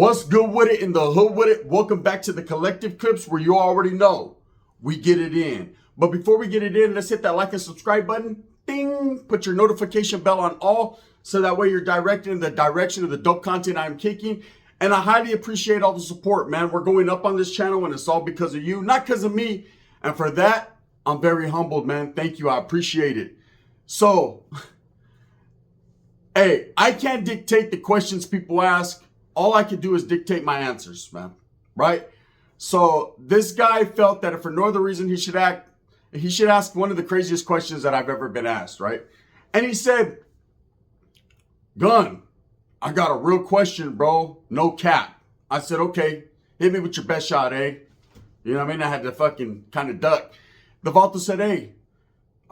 What's good with it in the hood with it? Welcome back to the Collective Clips where you already know we get it in. But before we get it in, let's hit that like and subscribe button. Ding! Put your notification bell on all so that way you're directed in the direction of the dope content I'm kicking. And I highly appreciate all the support, man. We're going up on this channel and it's all because of you, not because of me. And for that, I'm very humbled, man. Thank you. I appreciate it. So, hey, I can't dictate the questions people ask. All I can do is dictate my answers, man. Right? So this guy felt that if for no other reason he should ask one of the craziest questions that I've ever been asked, right? And he said, Gun, I got a real question, bro. No cap. I said, okay, hit me with your best shot, eh? You know what I mean? I had to fucking kind of duck. The Vato said, hey,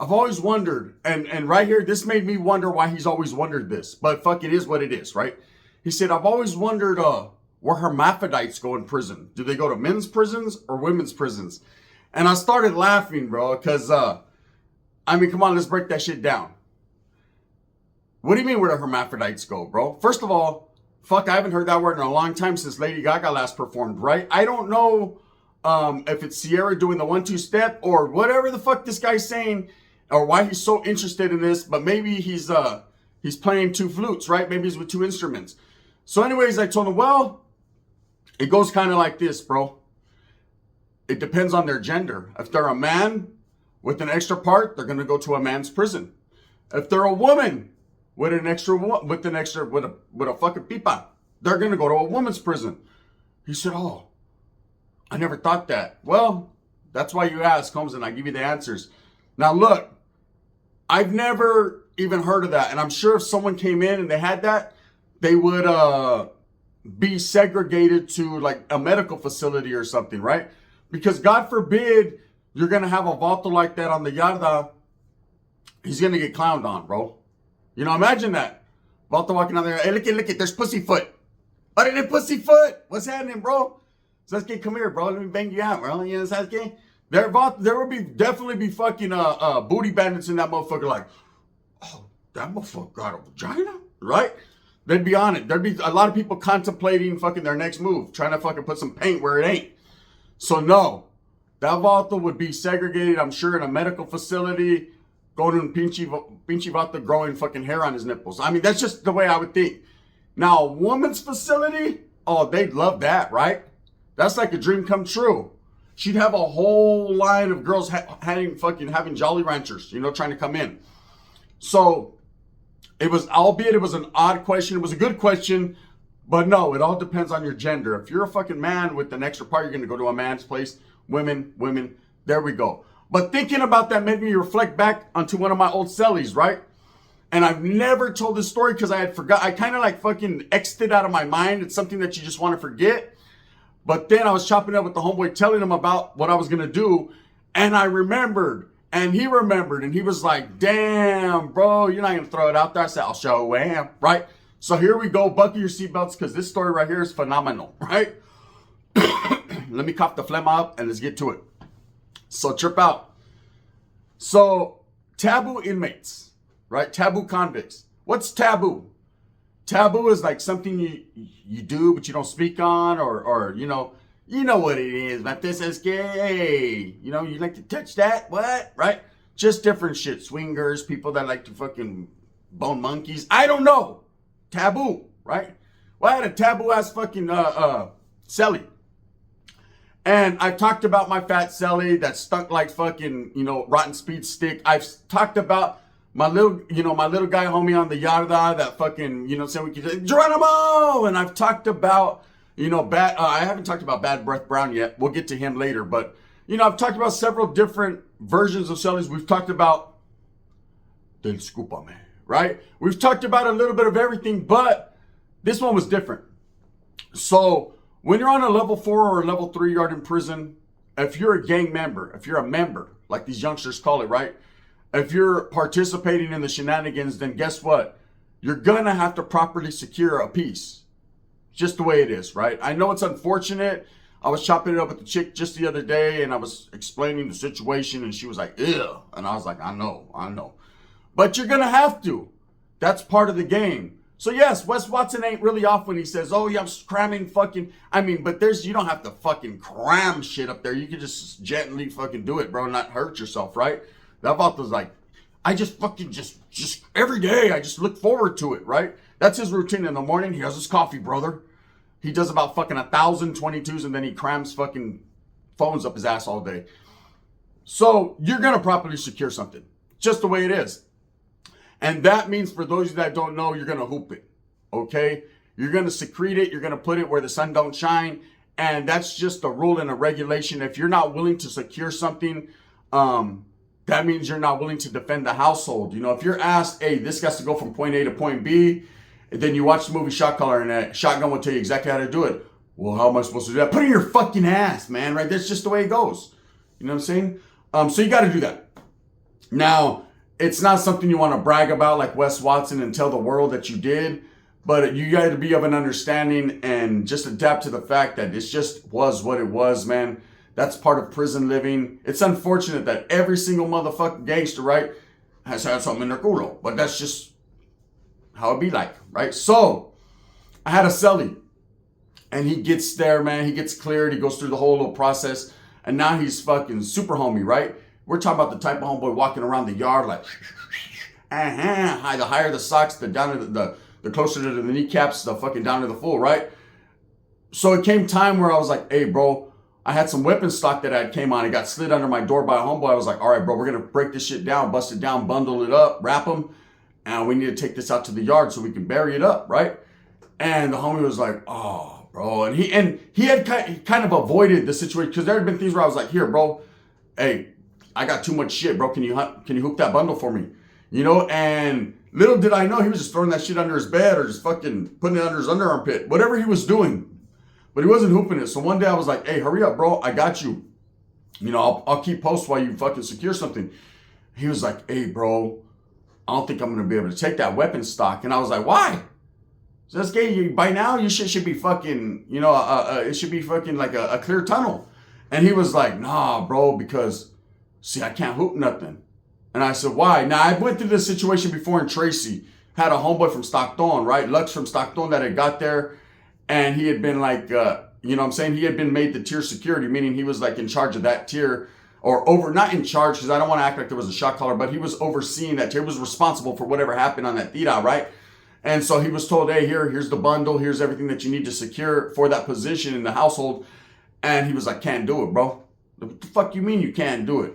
I've always wondered, and right here, this made me wonder why he's always wondered this, but fuck, it is what it is, right? He said, I've always wondered where hermaphrodites go in prison. Do they go to men's prisons or women's prisons? And I started laughing, bro, because, I mean, come on, let's break that shit down. What do you mean where the hermaphrodites go, bro? First of all, fuck, I haven't heard that word in a long time since Lady Gaga last performed, right? I don't know if it's Sierra doing the 1-2 step or whatever the fuck this guy's saying or why he's so interested in this, but maybe he's playing two flutes, right? Maybe he's with two instruments. So anyways, I told him, well, it goes kind of like this, bro. It depends on their gender. If they're a man with an extra part, they're going to go to a man's prison. If they're a woman with a fucking pipa, they're going to go to a woman's prison. He said, oh, I never thought that. Well, that's why you ask, Holmes, and I give you the answers. Now, look, I've never even heard of that. And I'm sure if someone came in and they had that, they would be segregated to like a medical facility or something, right? Because God forbid you're going to have a vato like that on the yarda. He's going to get clowned on, bro. You know, imagine that. Vato walking out there. Hey, look it, there's Pussyfoot. Órale, Pussyfoot. What's happening, bro? Sasuke, come here, bro. Let me bang you out, bro. You know, Sasuke? There would definitely be fucking booty bandits in that motherfucker like, oh, that motherfucker got a vagina? Right? They'd be on it. There'd be a lot of people contemplating fucking their next move, trying to fucking put some paint where it ain't. So no, that vato would be segregated, I'm sure, in a medical facility, going to pinchy vato growing fucking hair on his nipples. I mean, that's just the way I would think. Now, a woman's facility, oh, they'd love that, right? That's like a dream come true. She'd have a whole line of girls having Jolly Ranchers, you know, trying to come in. So albeit it was an odd question, it was a good question, but no, it all depends on your gender. If you're a fucking man with an extra part, you're going to go to a man's place. Women, there we go. But thinking about that made me reflect back onto one of my old cellies, right? And I've never told this story because I had forgot. I kind of like fucking X'd it out of my mind. It's something that you just want to forget. But then I was chopping up with the homeboy, telling him about what I was going to do. And I remembered. And he remembered. And he was like, damn, bro, you're not going to throw it out there. I said, I'll show him, right? So here we go. Buckle your seatbelts because this story right here is phenomenal, right? Let me cough the phlegm up and let's get to it. So trip out. So taboo inmates, right? Taboo convicts. What's taboo? Taboo is like something you do, but you don't speak on or you know what it is. Like this is gay. You know, you like to touch that? What? Right? Just different shit. Swingers, people that like to fucking bone monkeys. I don't know. Taboo, right? Well, I had a taboo ass fucking celly. And I've talked about my fat celly that stunk like fucking, you know, rotten speed stick. I've talked about my little guy homie on the yarda that fucking, you know, said we could Geronimo. And I've talked about, you know, I haven't talked about Bad Breath Brown yet. We'll get to him later. But, you know, I've talked about several different versions of cellies. We've talked about Del Scupame, right? We've talked about a little bit of everything, but this one was different. So when you're on a level 4 or a level 3 yard in prison, if you're a gang member, if you're a member, like these youngsters call it, right? If you're participating in the shenanigans, then guess what? You're going to have to properly secure a piece. Just the way it is, right? I know it's unfortunate. I was chopping it up with the chick just the other day and I was explaining the situation and she was like, ew. And I was like, I know. But you're going to have to. That's part of the game. So yes, Wes Watson ain't really off when he says, oh yeah, I'm cramming fucking, I mean, but you don't have to fucking cram shit up there. You can just gently fucking do it, bro, and not hurt yourself, right? That Vato's like, I just fucking just every day, I just look forward to it, right? That's his routine in the morning. He has his coffee, brother. He does about fucking 1,000 22s and then he crams fucking phones up his ass all day. So you're going to properly secure something. Just the way it is. And that means for those of you that don't know, you're going to hoop it. Okay? You're going to secrete it. You're going to put it where the sun don't shine. And that's just a rule and a regulation. If you're not willing to secure something, that means you're not willing to defend the household. You know, if you're asked, hey, this has to go from point A to point B, and then you watch the movie Shot Caller and that shotgun will tell you exactly how to do it. Well, how am I supposed to do that? Put it in your fucking ass, man, right? That's just the way it goes. You know what I'm saying? So you got to do that. Now, it's not something you want to brag about like Wes Watson and tell the world that you did, but you got to be of an understanding and just adapt to the fact that it just was what it was, man. That's part of prison living. It's unfortunate that every single motherfucking gangster, right, has had something in their culo, but that's just how it be like, right? So I had a cellie, and he gets there, man. He gets cleared. He goes through the whole little process, and now he's fucking super homie, right? We're talking about the type of homeboy walking around the yard like, the higher the socks, the down to the closer to the kneecaps, the fucking down to the full, right? So it came time where I was like, hey, bro, I had some weapon stock that I came on. It got slid under my door by a homeboy. I was like, all right, bro, we're going to break this shit down, bust it down, bundle it up, wrap them. And we need to take this out to the yard so we can bury it up, right? And the homie was like, oh, bro. And he had kind of avoided the situation because there had been things where I was like, here, bro, hey, I got too much shit, bro. Can you hook that bundle for me? You know, and little did I know he was just throwing that shit under his bed or just fucking putting it under his underarm pit, whatever he was doing. But he wasn't hooping it. So one day I was like, hey, hurry up, bro. I got you. You know, I'll keep post while you fucking secure something. He was like, hey, bro, I don't think I'm going to be able to take that weapon stock. And I was like, why? So that's gay. By now, your shit should be fucking, you know, it should be fucking like a clear tunnel. And he was like, nah, bro, because, see, I can't hoop nothing. And I said, why? Now, I went through this situation before in Tracy. Had a homeboy from Stockton, right? Lux from Stockton that had got there. And he had been like, you know what I'm saying? He had been made the tier security, meaning he was like in charge of that tier. Or not in charge, because I don't want to act like there was a shot caller, but he was overseeing that tier. He was responsible for whatever happened on that tira, right? And so he was told, hey, here's the bundle. Here's everything that you need to secure for that position in the household. And he was like, can't do it, bro. What the fuck you mean you can't do it?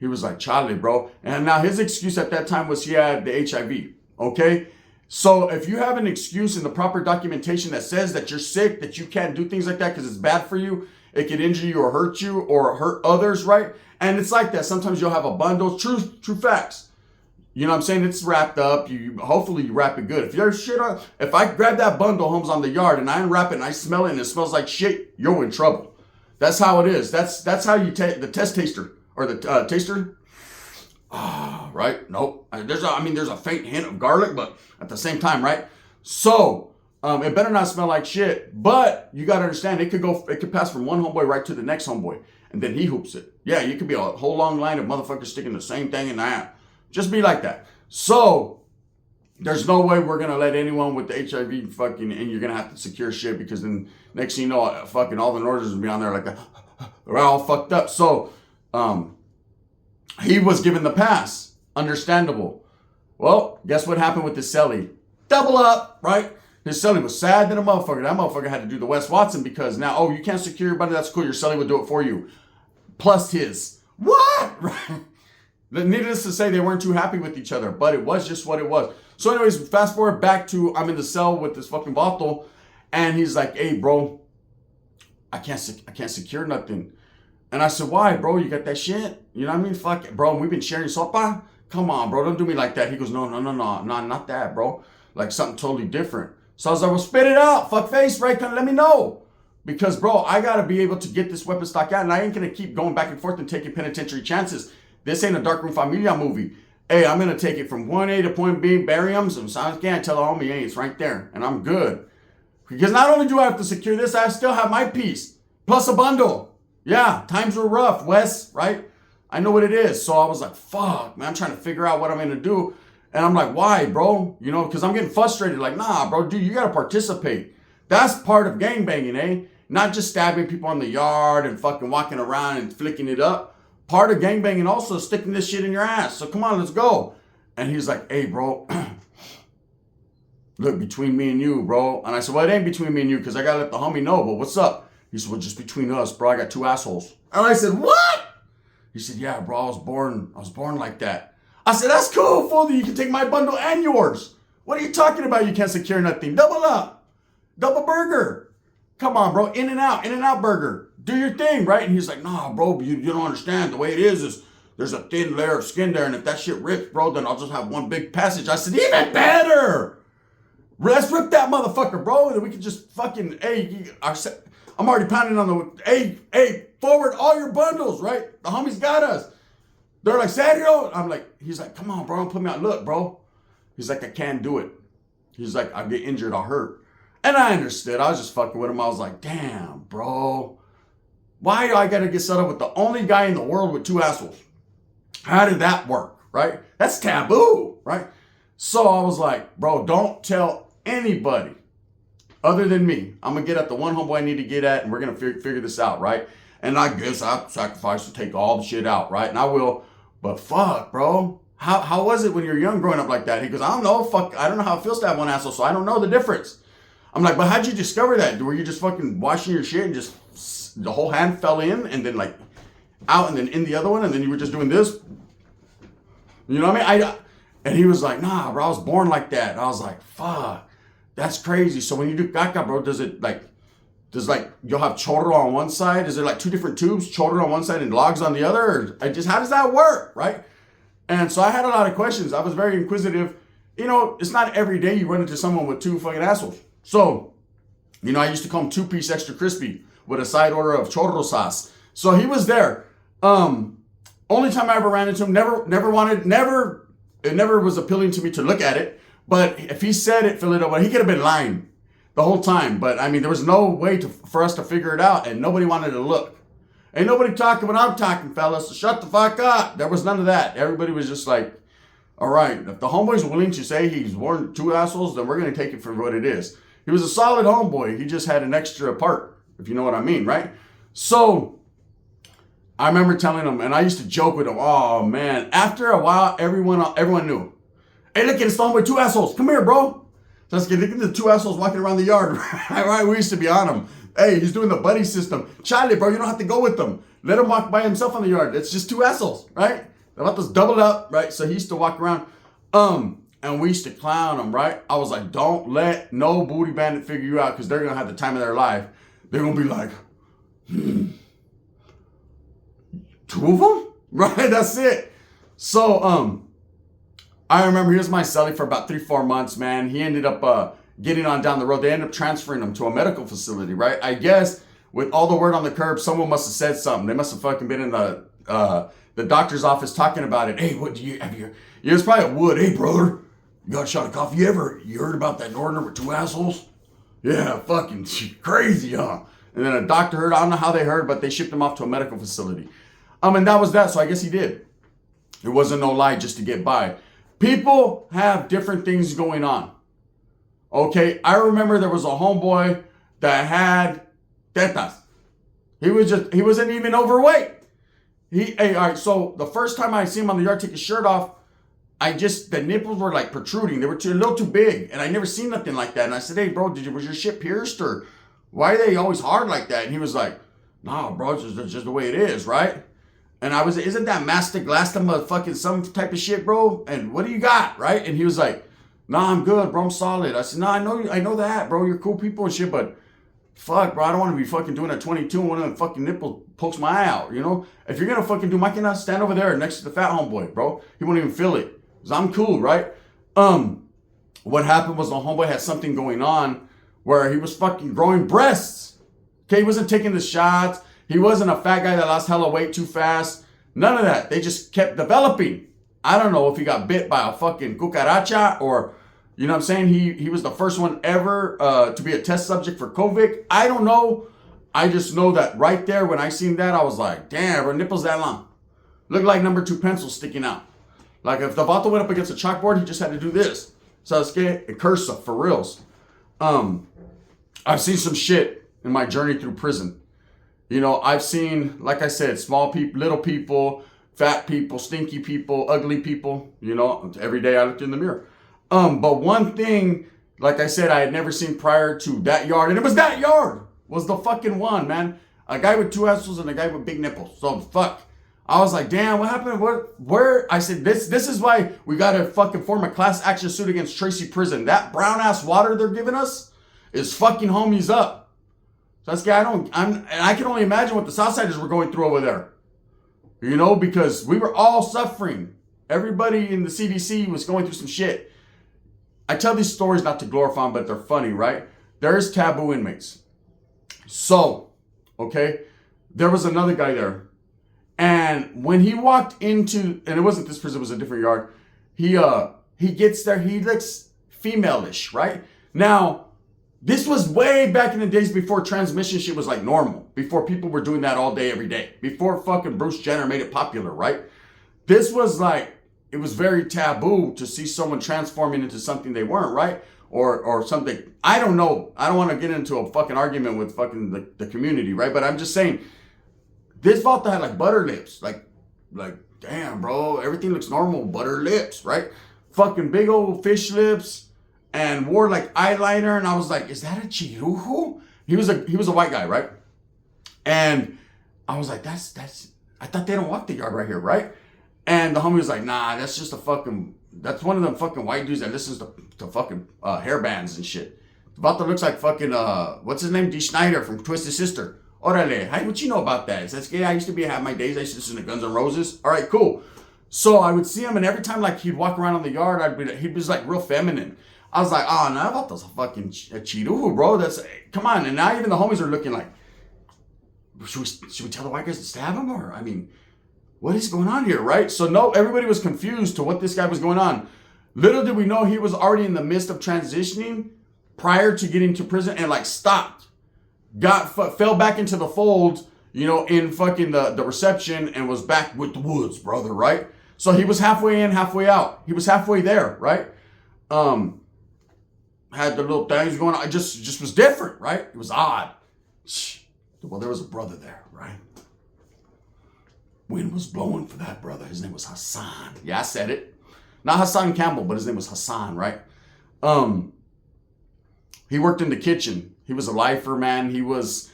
He was like, Charlie, bro. And now his excuse at that time was he had the HIV, okay? So if you have an excuse in the proper documentation that says that you're sick, that you can't do things like that because it's bad for you, it could injure you or hurt hurt others, right? And it's like that. Sometimes you'll have a bundle. True facts. You know what I'm saying? It's wrapped up. Hopefully you wrap it good. If I grab that bundle, Holmes, on the yard and I unwrap it and I smell it and it smells like shit, you're in trouble. That's how it is. That's how you take the test taster or the taster. Right? Nope. There's a faint hint of garlic, but at the same time, right? So it better not smell like shit, but you got to understand it could pass from one homeboy right to the next homeboy, and then he hoops it. Yeah, you could be a whole long line of motherfuckers sticking the same thing in that. Just be like that. So there's no way we're gonna let anyone with the HIV fucking, and you're gonna have to secure shit because then next thing you know, fucking all the Northerners will be on there like that. They're all fucked up. So he was given the pass. Understandable. Well, guess what happened with the cellie? Double up, right? His cellie was sad than a motherfucker. That motherfucker had to do the Wes Watson because now, oh, you can't secure your buddy. That's cool. Your cellie would do it for you. Plus his. What? Right? Needless to say, they weren't too happy with each other, but it was just what it was. So anyways, fast forward back to I'm in the cell with this fucking bottle, and he's like, hey, bro, I can't secure nothing. And I said, why, bro? You got that shit? You know what I mean? Fuck it, bro. And we've been sharing sopa. Come on, bro. Don't do me like that. He goes, no, not that, bro. Like something totally different. So I was like, well, spit it out. Fuck face, right? Let me know. Because, bro, I got to be able to get this weapon stock out, and I ain't going to keep going back and forth and taking penitentiary chances. This ain't a Darkroom Familia movie. Hey, I'm going to take it from point A to point B, bury them. Sometimes I can't tell the homie, hey, it's right there, and I'm good. Because not only do I have to secure this, I still have my piece, plus a bundle. Yeah, times were rough, Wes, right? I know what it is. So I was like, fuck, man, I'm trying to figure out what I'm going to do. And I'm like, why, bro? You know, because I'm getting frustrated. Like, nah, bro, dude, you got to participate. That's part of gangbanging, eh? Not just stabbing people in the yard and fucking walking around and flicking it up. Part of gangbanging also is sticking this shit in your ass. So come on, let's go. And he's like, hey, bro, look, between me and you, bro. And I said, well, it ain't between me and you because I got to let the homie know. But what's up? He said, well, just between us, bro. I got 2 assholes. And I said, what? He said, yeah, bro, I was born like that. I said, that's cool, fool. You can take my bundle and yours. What are you talking about? You can't secure nothing. Double up. Double burger. Come on, bro. In-N-Out burger. Do your thing, right? And he's like, nah, bro, you don't understand. The way it is there's a thin layer of skin there. And if that shit rips, bro, then I'll just have one big passage. I said, even better. Let's rip that motherfucker, bro. Then we can just fucking, I'm already pounding on the, hey, forward all your bundles, right? The homies got us. They're like, Sergio? I'm like, he's like, come on, bro, don't put me out. Look, bro. He's like, I can't do it. He's like, I'll get injured, I'll hurt. And I understood. I was just fucking with him. I was like, damn, bro. Why do I gotta get set up with the only guy in the world with 2 assholes? How did that work, right? That's taboo, right? So I was like, bro, don't tell anybody other than me. I'm going to get at the one homeboy I need to get at, and we're going to figure this out, right? And I guess I sacrifice to take all the shit out, right? And I will. But fuck, bro. How was it when you're young growing up like that? He goes, I don't know. Fuck, I don't know how it feels to have 1 asshole, so I don't know the difference. I'm like, but how'd you discover that? Were you just fucking washing your shit and just the whole hand fell in and then like out and then in the other one and then you were just doing this? You know what I mean? And he was like, nah, bro, I was born like that. And I was like, fuck. That's crazy. So when you do caca, bro, does you'll have chorro on one side? Is there like 2 different tubes, chorro on one side and logs on the other? Or how does that work, right? And so I had a lot of questions. I was very inquisitive. You know, it's not every day you run into someone with 2 fucking assholes. So, you know, I used to call him 2-piece extra crispy with a side order of chorro sauce. So he was there. Only time I ever ran into him, it never was appealing to me to look at it. But if he said it, Philadelphia, he could have been lying the whole time. But I mean, there was no way for us to figure it out, and nobody wanted to look. Ain't nobody talking when I'm talking, fellas. So shut the fuck up. There was none of that. Everybody was just like, all right, if the homeboy's willing to say he's worn 2 assholes, then we're going to take it for what it is. He was a solid homeboy. He just had an extra part, if you know what I mean, right? So I remember telling him, and I used to joke with him, oh man, after a while, everyone knew. Hey, look, it's the homeboy 2 assholes. Come here, bro. So let's get into the 2 assholes walking around the yard. Right? We used to be on him. Hey, he's doing the buddy system. Charlie, bro, you don't have to go with them. Let him walk by himself on the yard. It's just 2 assholes, right? They let us double up, right? So he used to walk around. And we used to clown him, right? I was like, don't let no booty bandit figure you out because they're going to have the time of their life. They're going to be like, 2 of them? Right? That's it. So, I remember he was my cellie for about 3-4 months, man. He ended up getting on down the road. They ended up transferring him to a medical facility, right? I guess with all the word on the curb, someone must have said something. They must have fucking been in the doctor's office talking about it. Hey, what do you have here? Yeah, it was probably a Wood. Hey, brother, you got a shot of coffee? You heard about that Northerner with 2 assholes? Yeah, fucking crazy, huh? And then a doctor heard. I don't know how they heard, but they shipped him off to a medical facility. And that was that. So I guess he did. It wasn't no lie just to get by. People have different things going on. Okay, I remember there was a homeboy that had tetas. He wasn't even overweight. All right, so the first time I see him on the yard take his shirt off, the nipples were like protruding. They were a little too big, and I never seen nothing like that. And I said, hey, bro, was your shit pierced, or why are they always hard like that? And he was like, nah, bro, it's just the way it is, right? And I was, isn't that masticlastum fucking some type of shit, bro? And what do you got, right? And he was like, nah, I'm good, bro, I'm solid. I said, nah, I know that, bro, you're cool people and shit, but fuck, bro, I don't want to be fucking doing that 22 and one of them fucking nipples pokes my eye out, you know? If you're gonna fucking do my cannot stand over there next to the fat homeboy, bro. He won't even feel it. Because I'm cool, right? What happened was the homeboy had something going on where he was fucking growing breasts. Okay, he wasn't taking the shots. He wasn't a fat guy that lost hella weight too fast. None of that. They just kept developing. I don't know if he got bit by a fucking cucaracha or, you know what I'm saying? He was the first one ever to be a test subject for COVID. I don't know. I just know that right there when I seen that, I was like, damn, her nipples that long. Look like number 2 pencils sticking out. Like if the vato went up against a chalkboard, he just had to do this. Sasuke and cursa for reals. I've seen some shit in my journey through prison. You know, I've seen, like I said, small people, little people, fat people, stinky people, ugly people. You know, every day I looked in the mirror. But one thing, like I said, I had never seen prior to that yard, and it was that yard, was the fucking one, man. A guy with two assholes and a guy with big nipples. So fuck. I was like, damn, what happened? Where? I said, this is why we gotta fucking form a class action suit against Tracy Prison. That brown ass water they're giving us is fucking homies up. So that's I can only imagine what the Southsiders were going through over there. You know, because we were all suffering. Everybody in the CDC was going through some shit. I tell these stories not to glorify them, but they're funny, right? There's Taboo inmates. So, okay, there was another guy there. And when he walked into, and it wasn't this prison, it was a different yard. He gets there, he looks female-ish, right? Now, this was way back in the days before transmission shit was like normal. Before people were doing that all day, every day. Before fucking Bruce Jenner made it popular, right? This was like, it was very taboo to see someone transforming into something they weren't, right? Or something. I don't know. I don't want to get into a fucking argument with fucking the community, right? But I'm just saying, this vato had like butter lips. Like, damn, bro, everything looks normal. Butter lips, right? Fucking big old fish lips, and wore like eyeliner. And I was like, is that a chirujo? He was a white guy, right? And I was like, that's. I thought they don't walk the yard right here, right? And the homie was like, nah, that's just that's one of them fucking white dudes that listens to fucking hair bands and shit. The vato looks like fucking, what's his name? D. Schneider from Twisted Sister. Orale, what you know about that? That's gay. I used to have my days. I used to listen to Guns N' Roses. All right, cool. So I would see him, and every time like he'd walk around on the yard, he was like real feminine. I was like, oh, no, that was a fucking chirujo, bro. Come on. And now even the homies are looking like, should we tell the white guys to stab him? Or, I mean, what is going on here, right? So no, everybody was confused to what this guy was going on. Little did we know he was already in the midst of transitioning prior to getting to prison, and like stopped, fell back into the fold, you know, in fucking the reception, and was back with the woods, brother, right? So he was halfway in, halfway out. He was halfway there, right? Had the little things going on. It just was different, right? It was odd. Well, there was a brother there, right? Wind was blowing for that brother. His name was Hassan. Yeah, I said it. Not Hassan Campbell, but his name was Hassan, right? He worked in the kitchen. He was a lifer, man. He was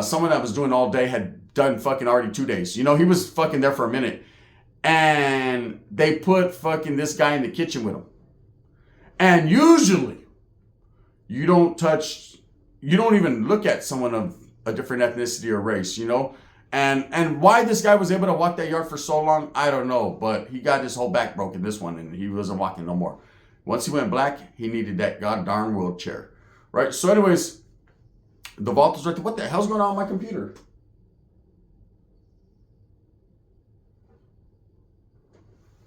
someone that was doing all day, had done fucking already 2 days. You know, he was fucking there for a minute. And they put fucking this guy in the kitchen with him. And usually, you don't even look at someone of a different ethnicity or race, you know? And why this guy was able to walk that yard for so long, I don't know. But he got his whole back broken, this one, and he wasn't walking no more. Once he went black, he needed that god darn wheelchair. Right? So anyways, the vault is right there. What the hell's going on my computer?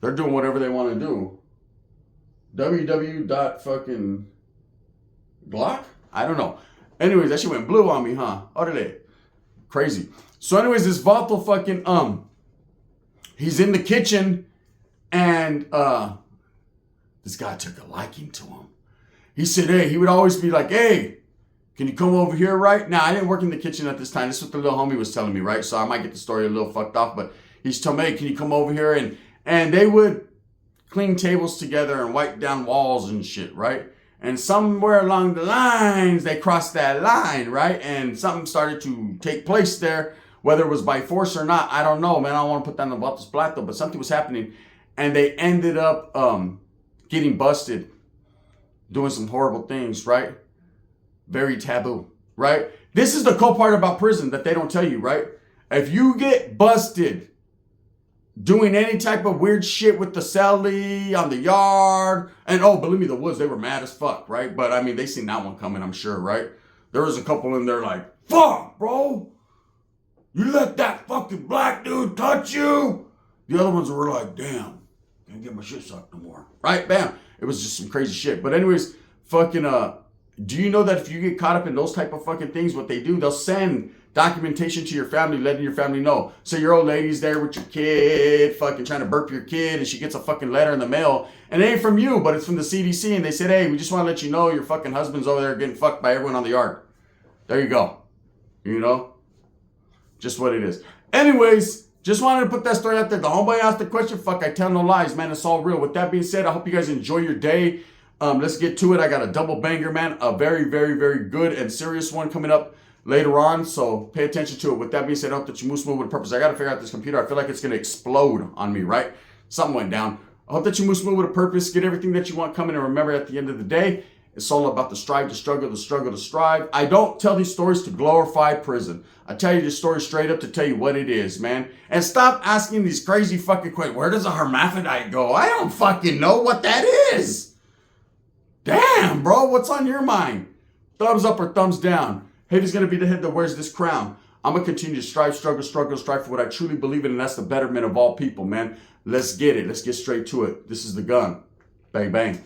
They're doing whatever they want to do. www.fucking Glock? I don't know. Anyways, that shit went blue on me, huh? Orale. Crazy. So anyways, this vato fucking, he's in the kitchen, and this guy took a liking to him. He said, hey, he would always be like, hey, can you come over here, right? Now, I didn't work in the kitchen at this time. This is what the little homie was telling me, right? So I might get the story a little fucked off, but he's telling me, hey, can you come over here? And they would clean tables together and wipe down walls and shit, right? And somewhere along the lines, they crossed that line, right? And something started to take place there, whether it was by force or not. I don't know, man. I don't want to put that on the Vatos Plato, but something was happening. And they ended up getting busted, doing some horrible things, right? Very taboo, right? This is the cool part about prison that they don't tell you, right? If you get busted doing any type of weird shit with the celly on the yard, and oh, believe me, the woods, they were mad as fuck, right? But I mean, they seen that one coming, I'm sure, right? There was a couple in there like, fuck, bro, you let that fucking black dude touch you? The other ones were like, damn, can't get my shit sucked no more, right? Bam. It was just some crazy shit. But anyways, fucking, do you know that if you get caught up in those type of fucking things, what they do, they'll send documentation to your family, letting your family know. So your old lady's there with your kid, fucking trying to burp your kid, and she gets a fucking letter in the mail, and it ain't from you, but it's from the CDC, and they said, hey, we just want to let you know your fucking husband's over there getting fucked by everyone on the yard. There you go. You know? Just what it is. Anyways, just wanted to put that story out there. The homeboy asked the question. Fuck, I tell no lies, man. It's all real. With that being said, I hope you guys enjoy your day. Let's get to it. I got a double banger, man. A very, very, very good and serious one coming up later on. So pay attention to it. With that being said, I hope that you move smooth with a purpose. I got to figure out this computer. I feel like it's going to explode on me, right? Something went down. I hope that you move smooth with a purpose. Get everything that you want coming. And remember, at the end of the day, it's all about the strive, the struggle, to strive. I don't tell these stories to glorify prison. I tell you this story straight up to tell you what it is, man. And stop asking these crazy fucking questions. Where does a hermaphrodite go? I don't fucking know what that is. Damn, bro. What's on your mind? Thumbs up or thumbs down? Haters gonna be the head that wears this crown. I'm gonna continue to strive, struggle, strive for what I truly believe in, and that's the betterment of all people, man. Let's get it. Let's get straight to it. This is the gun. Bang, bang.